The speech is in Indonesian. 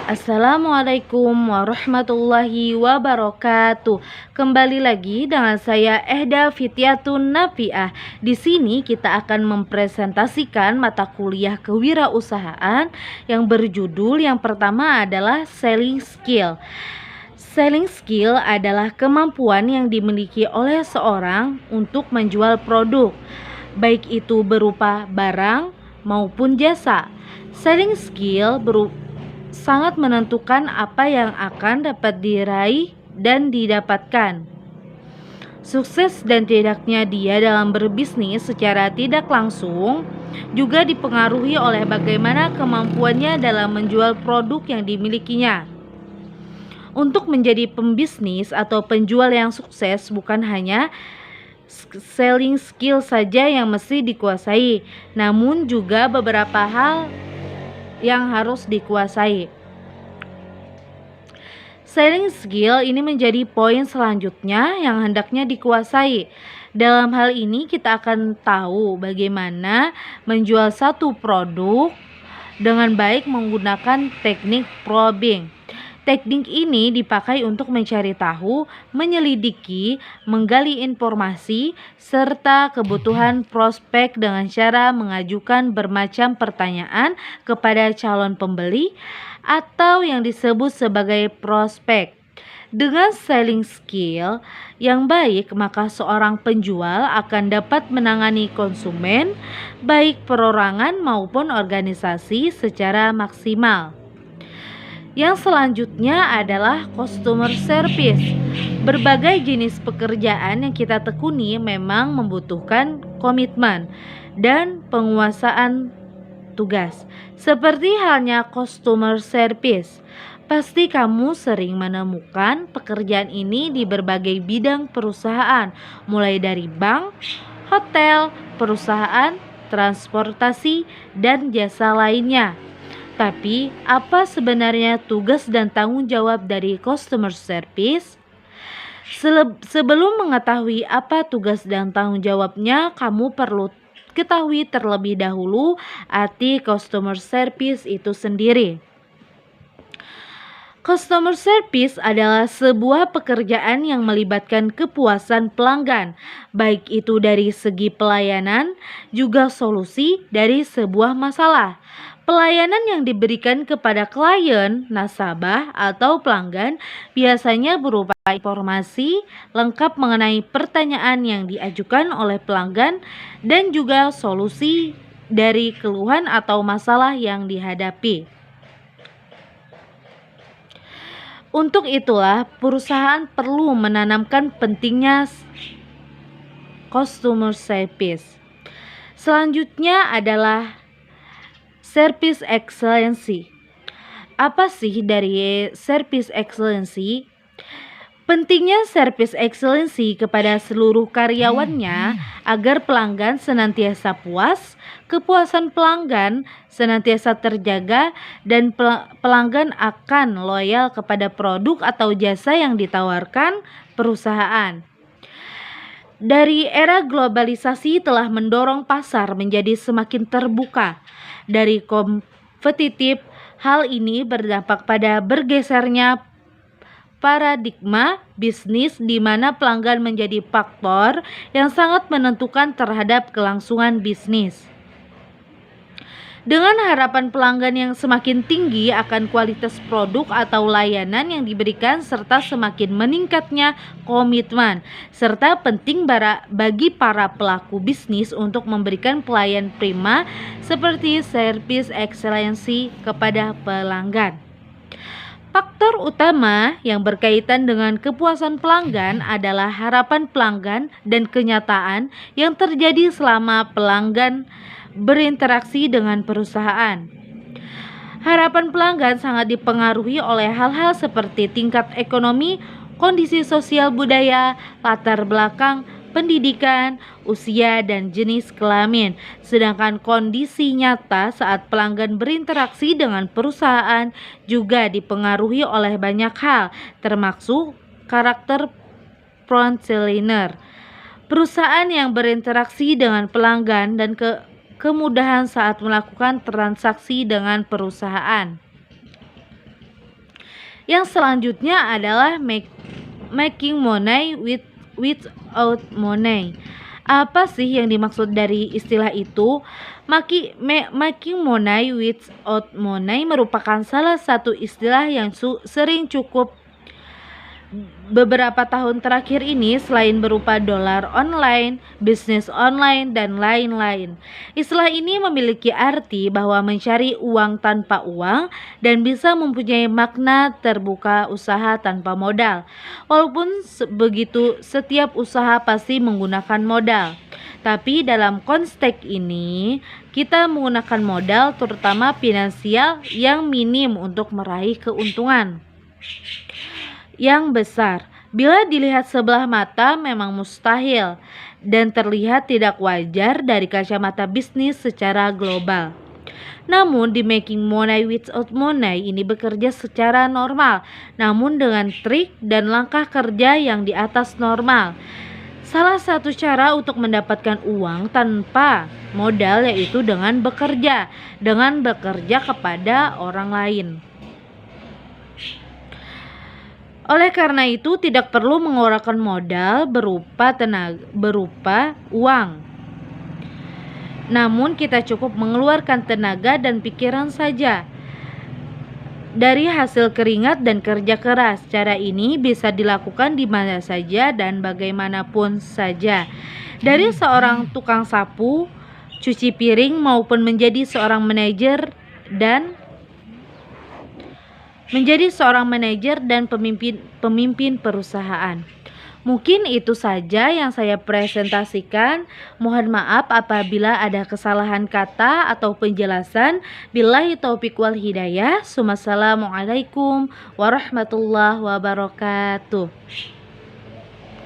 Assalamualaikum warahmatullahi wabarakatuh. Kembali lagi dengan saya Ehda Fityatun Nafiah. Di sini kita akan mempresentasikan mata kuliah kewirausahaan yang berjudul yang pertama adalah selling skill. Selling skill adalah kemampuan yang dimiliki oleh seorang untuk menjual produk, baik itu berupa barang maupun jasa. Selling skill sangat menentukan apa yang akan dapat diraih dan didapatkan. Sukses dan tidaknya dia dalam berbisnis secara tidak langsung juga dipengaruhi oleh bagaimana kemampuannya dalam menjual produk yang dimilikinya. Untuk menjadi pembisnis atau penjual yang sukses, bukan hanya selling skill saja yang mesti dikuasai, namun juga beberapa hal yang harus dikuasai. Selling skill ini menjadi poin selanjutnya yang hendaknya dikuasai. Dalam hal ini kita akan tahu bagaimana menjual satu produk dengan baik menggunakan teknik probing. Teknik ini dipakai untuk mencari tahu, menyelidiki, menggali informasi, serta kebutuhan prospek dengan cara mengajukan bermacam pertanyaan kepada calon pembeli atau yang disebut sebagai prospek. Dengan selling skill yang baik, maka seorang penjual akan dapat menangani konsumen, baik perorangan maupun organisasi, secara maksimal. Yang selanjutnya adalah customer service. Berbagai jenis pekerjaan yang kita tekuni memang membutuhkan komitmen dan penguasaan tugas. Seperti halnya customer service, pasti kamu sering menemukan pekerjaan ini di berbagai bidang perusahaan, mulai dari bank, hotel, perusahaan, transportasi, dan jasa lainnya. Tapi, apa sebenarnya tugas dan tanggung jawab dari customer service? Sebelum mengetahui apa tugas dan tanggung jawabnya, kamu perlu ketahui terlebih dahulu arti customer service itu sendiri. Customer service adalah sebuah pekerjaan yang melibatkan kepuasan pelanggan, baik itu dari segi pelayanan, juga solusi dari sebuah masalah. Pelayanan yang diberikan kepada klien, nasabah, atau pelanggan biasanya berupa informasi lengkap mengenai pertanyaan yang diajukan oleh pelanggan dan juga solusi dari keluhan atau masalah yang dihadapi. Untuk itulah, perusahaan perlu menanamkan pentingnya customer service. Selanjutnya adalah service excellency. Apa sih dari service excellency? Pentingnya service excellency kepada seluruh karyawannya agar pelanggan senantiasa puas, kepuasan pelanggan senantiasa terjaga, dan pelanggan akan loyal kepada produk atau jasa yang ditawarkan perusahaan. Dari era globalisasi telah mendorong pasar menjadi semakin terbuka dari kompetitif. Hal ini berdampak pada bergesernya paradigma bisnis di mana pelanggan menjadi faktor yang sangat menentukan terhadap kelangsungan bisnis. Dengan harapan pelanggan yang semakin tinggi akan kualitas produk atau layanan yang diberikan serta semakin meningkatnya komitmen, serta penting bagi para pelaku bisnis untuk memberikan pelayanan prima seperti service excellency kepada pelanggan. Faktor utama yang berkaitan dengan kepuasan pelanggan adalah harapan pelanggan dan kenyataan yang terjadi selama pelanggan berinteraksi dengan perusahaan. Harapan pelanggan sangat dipengaruhi oleh hal-hal seperti tingkat ekonomi, kondisi sosial budaya, latar belakang, pendidikan, usia, dan jenis kelamin. Sedangkan kondisi nyata saat pelanggan berinteraksi dengan perusahaan juga dipengaruhi oleh banyak hal, termasuk karakter frontliner perusahaan yang berinteraksi dengan pelanggan dan kemudahan saat melakukan transaksi dengan perusahaan. Yang selanjutnya adalah making money without money. Apa sih yang dimaksud dari istilah itu? Making money without money merupakan salah satu istilah yang sering cukup beberapa tahun terakhir ini selain berupa dolar online, bisnis online, dan lain-lain. Istilah ini memiliki arti bahwa mencari uang tanpa uang dan bisa mempunyai makna terbuka usaha tanpa modal. Walaupun begitu, setiap usaha pasti menggunakan modal. Tapi dalam konteks ini, kita menggunakan modal terutama finansial yang minim untuk meraih keuntungan yang besar. Bila dilihat sebelah mata memang mustahil dan terlihat tidak wajar dari kacamata bisnis secara global. Namun di making money without money ini bekerja secara normal, namun dengan trik dan langkah kerja yang di atas normal. Salah satu cara untuk mendapatkan uang tanpa modal yaitu dengan bekerja kepada orang lain. Oleh karena itu tidak perlu mengeluarkan modal berupa uang. Namun kita cukup mengeluarkan tenaga dan pikiran saja dari hasil keringat dan kerja keras. Cara ini bisa dilakukan di mana saja dan bagaimanapun saja. Dari seorang tukang sapu, cuci piring maupun menjadi seorang manajer dan pemimpin perusahaan. Mungkin itu saja yang saya presentasikan. Mohon maaf apabila ada kesalahan kata atau penjelasan. Billahi taufiq wal hidayah. Wassalamualaikum warahmatullahi wabarakatuh.